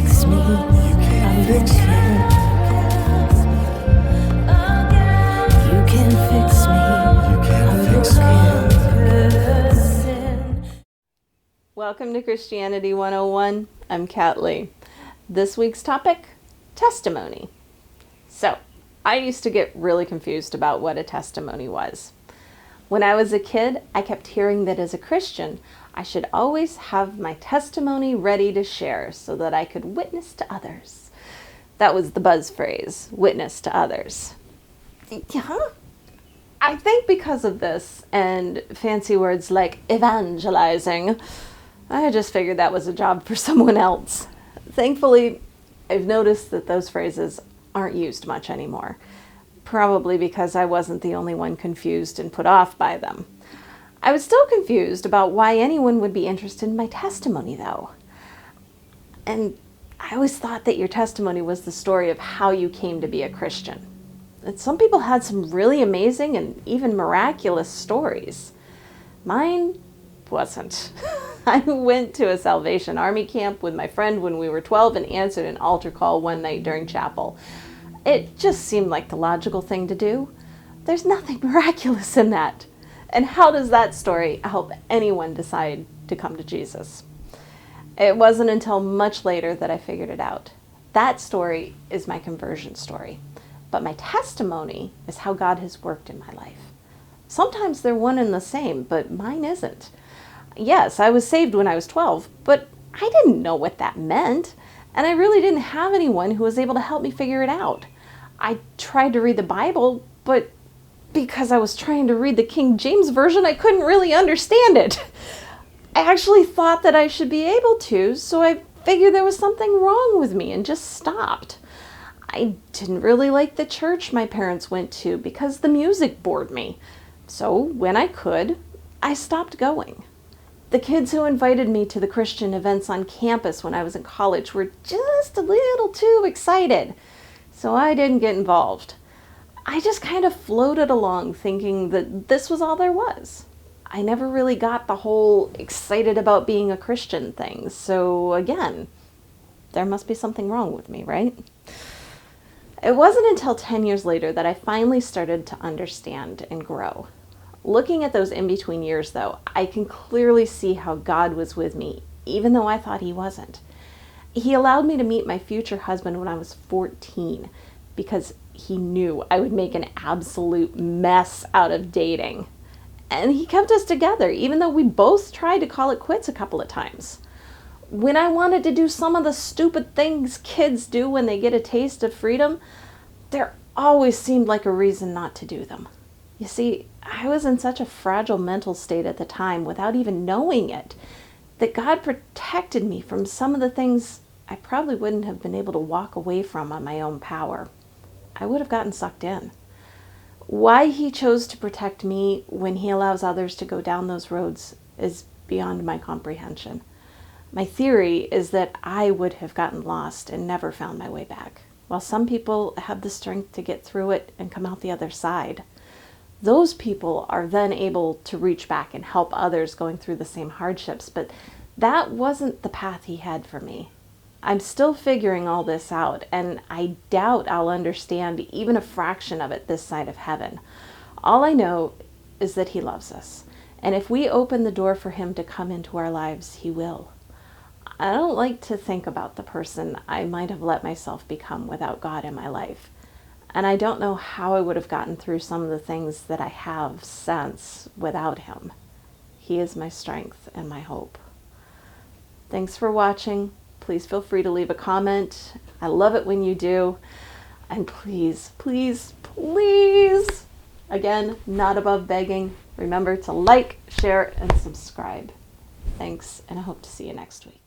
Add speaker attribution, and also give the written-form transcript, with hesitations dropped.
Speaker 1: fix me. I'm broken. You can fix me. I'm broken.
Speaker 2: Welcome to Christianity 101. I'm Kat Lee. This week's topic, testimony. So, I used to get really confused about what a testimony was. When I was a kid, I kept hearing that as a Christian, I should always have my testimony ready to share so that I could witness to others. That was the buzz phrase, witness to others. Yeah? I think because of this and fancy words like evangelizing, I just figured that was a job for someone else. Thankfully, I've noticed that those phrases aren't used much anymore. Probably because I wasn't the only one confused and put off by them. I was still confused about why anyone would be interested in my testimony, though. And I always thought that your testimony was the story of how you came to be a Christian. And some people had some really amazing and even miraculous stories. Mine wasn't. I went to a Salvation Army camp with my friend when we were 12 and answered an altar call one night during chapel. It just seemed like the logical thing to do. There's nothing miraculous in that. And how does that story help anyone decide to come to Jesus? It wasn't until much later that I figured it out. That story is my conversion story. But my testimony is how God has worked in my life. Sometimes they're one and the same, but mine isn't. Yes, I was saved when I was 12, but I didn't know what that meant, and I really didn't have anyone who was able to help me figure it out. I tried to read the Bible, but because I was trying to read the King James Version, I couldn't really understand it. I actually thought that I should be able to, so I figured there was something wrong with me and just stopped. I didn't really like the church my parents went to because the music bored me. So when I could, I stopped going. The kids who invited me to the Christian events on campus when I was in college were just a little too excited, so I didn't get involved. I just kind of floated along thinking that this was all there was. I never really got the whole excited about being a Christian thing, so again, there must be something wrong with me, right? It wasn't until 10 years later that I finally started to understand and grow. Looking at those in-between years, though, I can clearly see how God was with me, even though I thought he wasn't. He allowed me to meet my future husband when I was 14, because he knew I would make an absolute mess out of dating. And he kept us together, even though we both tried to call it quits a couple of times. When I wanted to do some of the stupid things kids do when they get a taste of freedom, there always seemed like a reason not to do them. You see, I was in such a fragile mental state at the time without even knowing it, that God protected me from some of the things I probably wouldn't have been able to walk away from on my own power. I would have gotten sucked in. Why he chose to protect me when he allows others to go down those roads is beyond my comprehension. My theory is that I would have gotten lost and never found my way back, while some people have the strength to get through it and come out the other side. Those people are then able to reach back and help others going through the same hardships, but that wasn't the path he had for me. I'm still figuring all this out, and I doubt I'll understand even a fraction of it this side of heaven. All I know is that he loves us, and if we open the door for him to come into our lives, he will. I don't like to think about the person I might have let myself become without God in my life. And I don't know how I would have gotten through some of the things that I have since without him. He is my strength and my hope. Thanks for watching. Please feel free to leave a comment. I love it when you do. And please, please, please, again, not above begging, remember to like, share, and subscribe. Thanks, and I hope to see you next week.